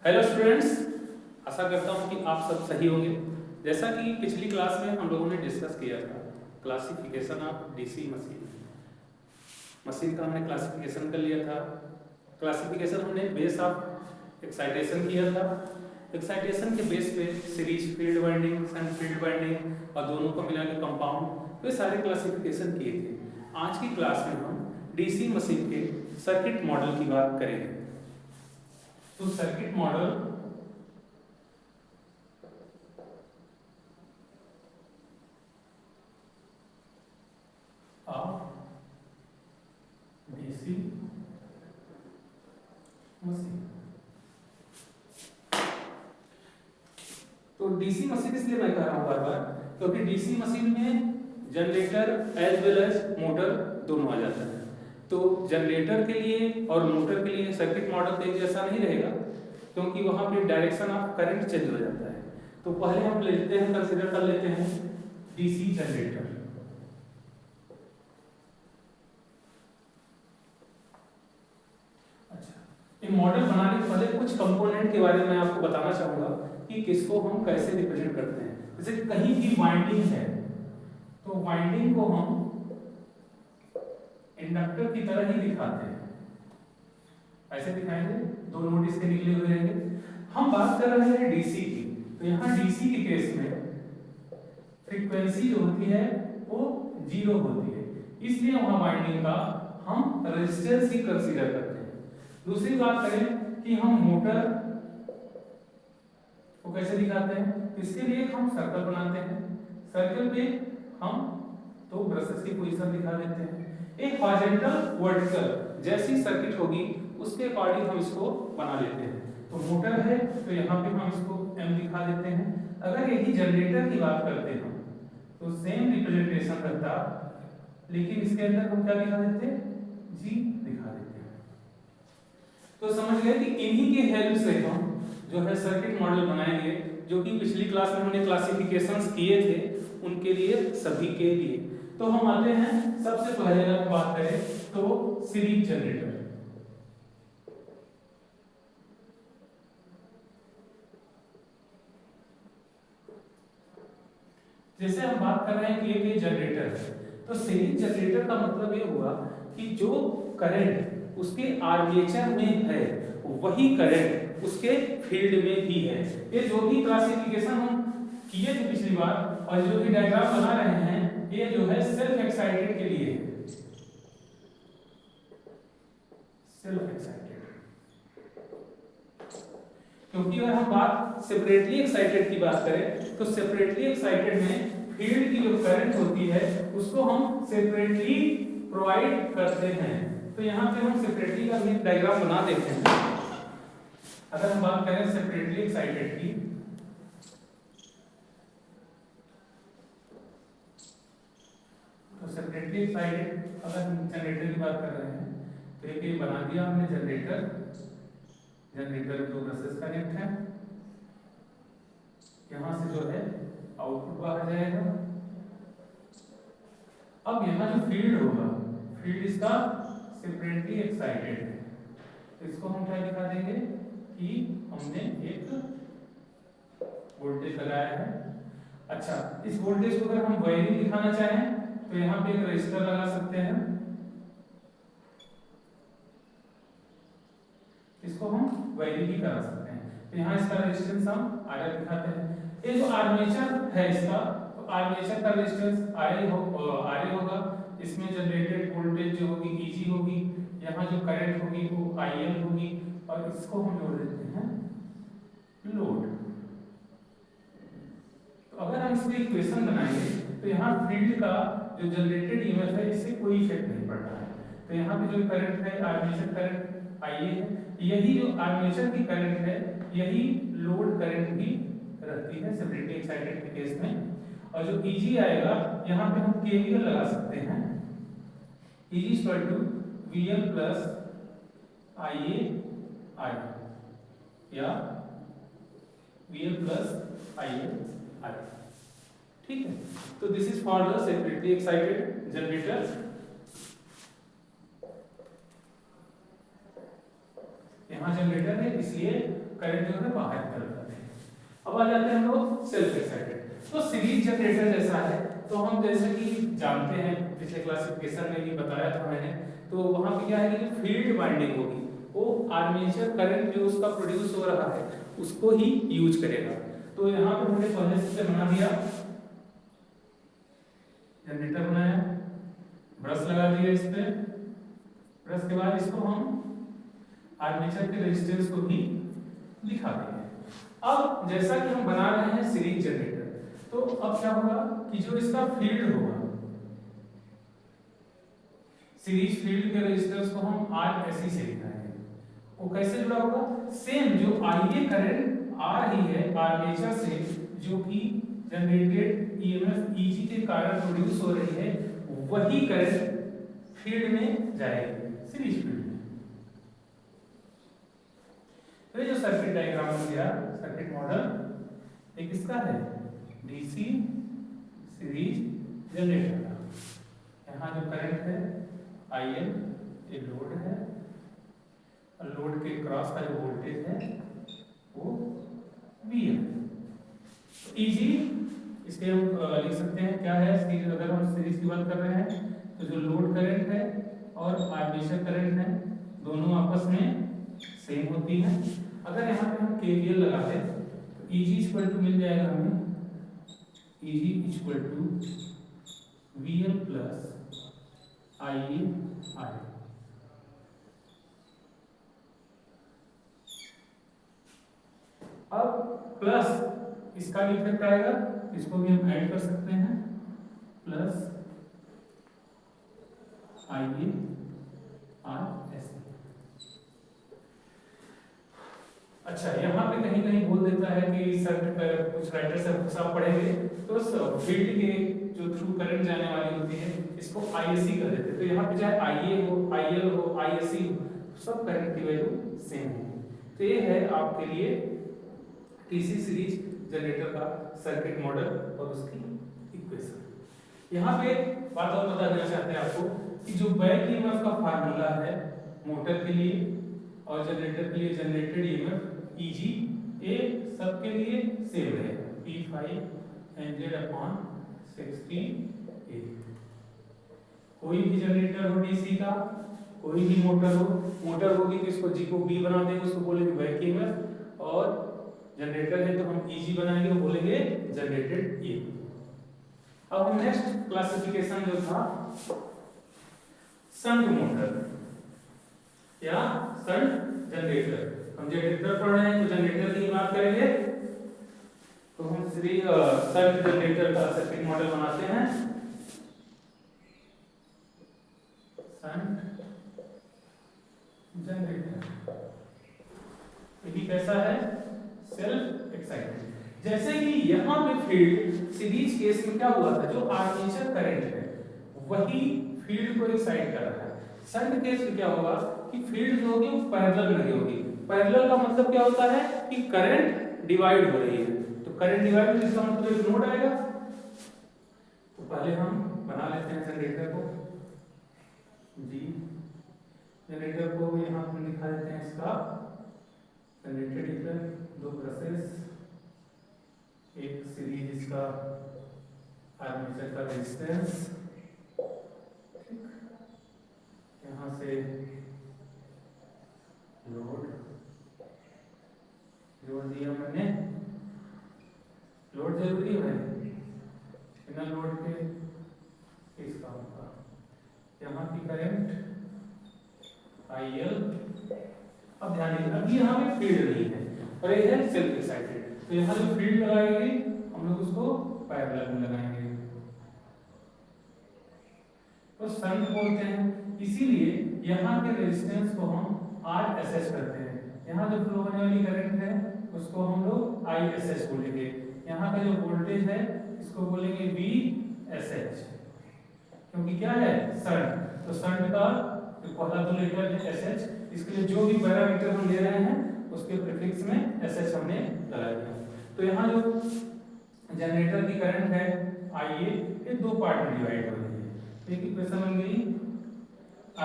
Hello students, आशा करता हूँ कि आप सब सही होंगे। जैसा कि पिछली क्लास में हम लोगों ने डिस्कस किया था क्लासिफिकेशन ऑफ डीसी मशीन का हमने क्लासिफिकेशन कर लिया था। क्लासिफिकेशन हमने बेस ऑफ एक्साइटेशन किया था। एक्साइटेशन के बेस पे सीरीज फील्ड वाइंडिंग, शन फील्ड वाइंडिंग और दोनों को मिला के कंपाउंड, तो ये सारे क्लासिफिकेशन किए थे। आज की क्लास में हम डीसी मशीन के सर्किट मॉडल की बात करेंगे। तो circuit model of DC machine. तो डीसी मशीन इसलिए मैं कह रहा हूं बार बार क्योंकि डीसी मशीन में generator as well as motor दोनों आ जाता है। तो जनरेटर के लिए और मोटर के लिए सर्किट मॉडल एक जैसा नहीं रहेगा क्योंकि वहां पे डायरेक्शन ऑफ करंट चेंज हो जाता है। तो पहले हम लेते हैं, कंसीडर कर लेते हैं डीसी जनरेटर। अच्छा, ये मॉडल बनाने के पहले कुछ कंपोनेंट के बारे में आपको बताना चाहूंगा कि किसको हम कैसे रिप्रेजेंट करते हैं। जैसे कहीं भी वाइंडिंग है तो वाइंडिंग को हम इंडक्टर की तरह ही दिखाते हैं। ऐसे दिखाएंगे, दो नोड इसके निकले हुए रहेंगे। हम बात कर रहे हैं डीसी की, तो यहाँ डीसी के केस में फ्रीक्वेंसी जो होती है वो 0 होती है, इसलिए वहां वाइंडिंग का हम रेजिस्टेंस ही कंसीडर करते हैं। दूसरी बात करें कि हम मोटर को कैसे दिखाते हैं, इसके लिए हम सर्कल बनाते हैं। सर्कल पे हम तो ब्रशेस की पोजीशन दिखा देते हैं। एक हॉरिजॉन्टल वर्टिकल जैसी सर्किट होगी उसके अकॉर्डिंग हम इसको बना लेते हैं। तो मोटर है तो यहाँ पे हम इसको M दिखा देते हैं। अगर यही जनरेटर की बात करते हैं तो सेम रिप्रेजेंटेशन रहता, लेकिन इसके अंदर हम क्या दिखा देते हैं, G दिखा देते हैं। तो समझ गए कि इन्हीं के हेल्प से हम जो है सर्किट मॉडल बनाएंगे, जो कि पिछली क्लास में हमने क्लासिफिकेशंस किए थे उनके लिए, सभी के लिए। तो हम आते हैं, सबसे पहले अगर बात करें तो सीरीज जनरेटर। जैसे हम बात कर रहे हैं कि एक जनरेटर है, तो सीरीज जनरेटर का मतलब ये हुआ कि जो करंट उसके आर्मेचर में है वही करंट उसके फील्ड में भी है। ये जो भी क्लासिफिकेशन हम किए थे पिछली बार और जो भी डायग्राम बना रहे हैं, ये जो है सेल्फ एक्साइटेड के लिए है। सेल्फ एक्साइटेड, क्योंकि अगर हम बात सेपरेटली एक्साइटेड की बात करें तो सेपरेटली एक्साइटेड में फील्ड की जो करंट होती है उसको हम सेपरेटली प्रोवाइड करते हैं। तो यहाँ पे हम सेपरेटली का भी डायग्राम बना देते हैं। अगर हम बात करें सेपरेटली एक्साइटेड की, तो सेपरेटली एक्साइटेड अगर हम जनरेटर की बात कर रहे हैं तो एक बना दिया हमने जनरेटर। जनरेटर दो ब्रशेस कनेक्ट है, यहां से जो है आउटपुट बाहर जाएगा। अब यहाँ जो फील्ड होगा, फील्ड इसका सेपरेटली एक्साइटेड है, तो इसको हम क्या दिखा देंगे कि हमने एक वोल्टेज लगाया है। अच्छा, इस वोल्टेज को अगर हम वायरिंग दिखाना चाहें तो यहाँ पे एक रजिस्टर लगा सकते हैं, इसको हम वायरिंग ही करा सकते हैं। तो यहाँ इसका रेजिस्टेंस हम आर दिखाते हैं। ये जो आर्मेचर है इसका, तो आर्मेचर का रेजिस्टेंस आर होगा। इसमें जनरेटेड वोल्टेज जो होगी Eg होगी, यहाँ जो करंट होगी वो IL होगी, और इसको हम जोड़ देते हैं लोड। तो अगर हम इसमें इक्वेशन बनाएंगे तो यहाँ फील्ड का जो जनरेटेड ईएमएफ है इससे कोई इफेक्ट नहीं पड़ रहा है। तो यहाँ पे जो करंट है आर्मेचर करंट IA है, यही जो आर्मेचर की करंट है यही लोड करंट भी रहती है सेपरेटली एक्साइटेड के केस में। और जो Eg आएगा यहाँ पे हम KVL लगा सकते हैं, Eg VL plus IA I या VL प्लस IA I। ठीक है, तो this is for the separately excited generator. यहाँ जनरेटर है इसलिए करंट जो है बाहर निकल जाते हैं। अब आ जाते हैं हम लोग सेल्फ एक्साइटेड। तो सीरीज जनरेटर जैसा है, तो हम जैसे कि जानते हैं पिछले क्लासिफिकेशन में भी बताया था मैंने, तो वहां पे क्या है कि फील्ड वाइंडिंग होगी वो आर्मेचर करंट जो उसका प्रोड्यूस हो रहा है उसको ही यूज करेगा। तो यहाँ पे हमने पहले से बना दिया, जनरेटर बनाया, ब्रश लगा दिया इस पे, ब्रश के बाद इसको हम आर्मेचर के रेजिस्टेंस को भी दिखा देंगे। अब जैसा कि हम बना रहे हैं सीरीज जनरेटर, तो अब क्या होगा कि जो इसका फील्ड होगा, सीरीज फील्ड के रेजिस्टेंस को हम आर ऐसी से दिखाएंगे। वो कैसे जुड़ा होगा, सेम जो आईए करंट आ रही है आर्मेचर से, जो कि जनरेटेड ईएमएफ ईजी के कारण प्रोड्यूस हो रही है, वही करंट फील्ड में जाएगी, सीरीज फील्ड में। तो ये जो सर्किट डायग्राम हो गया, सर्किट मॉडल एक इसका है डीसी सीरीज जनरेटर का। यहाँ जो करंट है आईएल, ये लोड है, और लोड के क्रॉस का जो वोल्टेज है वो वीएल। ईजी इसके हम लिख सकते हैं क्या है, सीरीज, अगर हम सीरीज की बात कर रहे हैं तो जो लोड करंट है और आर्मेचर करंट है दोनों आपस में सेम होती है। अगर यहाँ पे हम केवीएल लगाते हैं तो Eg इक्वल टू मिल जाएगा हमें, Eg equal to VL plus IA I। अब प्लस इसका भी इफेक्ट आएगा, इसको भी हम ऐड कर सकते हैं, प्लस IA I ऐसे। अच्छा, यहाँ पे कहीं कहीं बोल देता है कि सर कुछ राइटर से आप पढ़ेंगे तो फील्ड के जो थ्रू करंट जाने वाली होती है इसको आईएससी कर देते हैं। तो यहाँ पे चाहे आईए हो, आईएल हो, आईएससी हो, सब करंट की वैल्यू सेम है। तो ये है आपके लिए टीसी सीरीज जनरेटर का सर्किट मॉडल और उसकी इक्वेशन। यहाँ पे बात और बता देना चाहते हैं आपको कि जो बैक ईएमएफ का फार्मूला है मोटर के लिए और जनरेटर के लिए, जनरेटेड ईएमएफ ईजी, ये सबके लिए सेम रहेगा, P500/16A। कोई भी जनरेटर हो डीसी का, कोई भी मोटर हो, मोटर होगी तो इसको जी को बी बना देंगे, उसको बोलेंगे बैक ईएमएफ, और जनरेटर है तो हम ईजी बनाएंगे, वो बोलेंगे जनरेटेड ईएमएफ। अब हम नेक्स्ट क्लासिफिकेशन जो था शंट मोटर या शंट जनरेटर, हम जनरेटर पढ़ रहे हैं तो जनरेटर की बात करेंगे, तो हम सीरीज शंट जनरेटर का सर्किट मॉडल बनाते हैं। शंट जनरेटर ये भी कैसा है, सेल्फ एक्साइटेड। जैसे कि यहाँ पे फील्ड सीरीज केस में क्या हुआ था, जो आर्मेचर करंट है वही फील्ड को एक्साइट कर रहा है। शंट केस में क्या होगा कि फील्ड जो होगी वो पैरेलल नहीं होगी। पैरेलल का मतलब क्या होता है कि करंट डिवाइड हो रही है, तो करंट डिवाइड होने का मतलब एक नोड आएगा। तो पहले हम बना लेते हैं जनरेटर को, जी जनरेटर को यहाँ पर दिखा देते हैं, इसका जनरेटेड इक्विवेलेंट, दो ब्रशेस, एक सीरीज इसका आर्मेचर का रेजिस्टेंस, यहाँ से लोड जोड़ दिया मैंने। लोड जरूरी है, बिना लोड के इस काम का। यहाँ की करंट IL। अब ध्यान दीजिए, अभी यहाँ पे फील्ड नहीं है और ये है सेल्फ एक्साइटेड, तो यहाँ जो फील्ड लगाएंगे हम लोग उसको पैरेलल में लगाएंगे, तो शंट बोलते हैं। इसीलिए यहाँ के रेजिस्टेंस को हम RSS करते हैं। यहाँ जो फ्लो होने वाली करंट है उसको हम लोग ISH बोलेंगे। यहाँ का जो वोल्टेज है इसको बोलेंगे VSH, क्योंकि क्या है शंट, तो शंट का जो पहला दो लेटर है SH, इसके लिए जो भी पैरामीटर हम ले रहे हैं उसके प्रीफिक्स में SH हमने लगा दिया। तो यहाँ जो जनरेटर की करंट है IA, ये दो पार्ट में डिवाइड हो रही है। एक इक्वेशन बन गई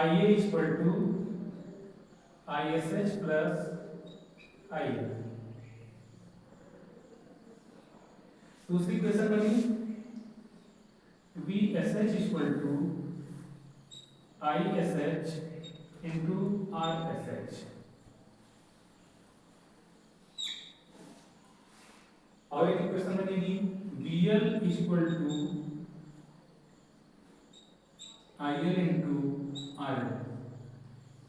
IA equal to ISH plus I. दूसरी इक्वेशन बनी V S H equal to I S H into R S H. और एक इक्वेशन बनेगी V L equal to I L into R L.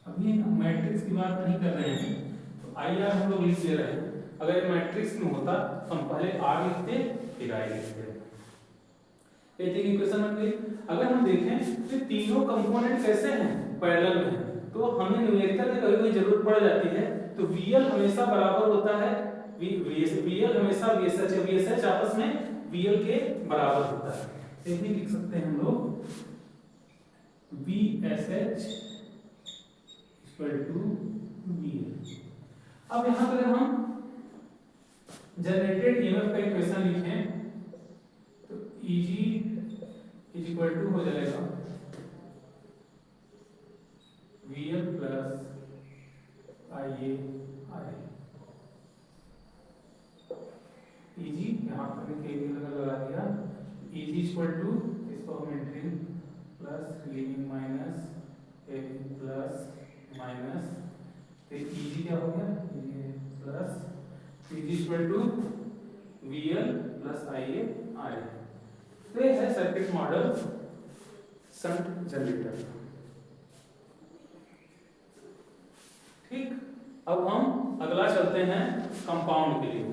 अभी हम मैट्रिक्स की बात नहीं कर रहे हैं तो आई आर हम लोग लिख ले रहे हैं। अगर मैट्रिक्स में होता तो हम पहले आर लिखते फिर आई लिखते। ये तीन इक्वेशन बन गई। अगर हम देखें तो तीनों कंपोनेंट कैसे हैं, पैरेलल में हैं, तो हमें न्यूमेरिकल में कभी कोई जरूरत पड़ जाती है तो वीएल हमेशा बराबर होता है वीएल हमेशा वीएसएच आपस में वीएल के बराबर होता है। एक भी लिख सकते हैं हम लोग वीएसएच इक्वल टू वीएल। अब यहां पर हम जनरेटेड ईएमएफ का इक्वेशन लिखें तो ईजी इज इक्वल टू हो जाएगा V L plus I A are. Easy यहाँ पर केवीएल लगा दिया। ईजी इक्वल टू इसको हम entry plus living minus A plus minus तो ईजी क्या हो गया ये plus E G equal to V L plus I A R. तो ये है सर्किट मॉडल शंट जनरेटर। ठीक, अब हम अगला चलते हैं कंपाउंड के लिए।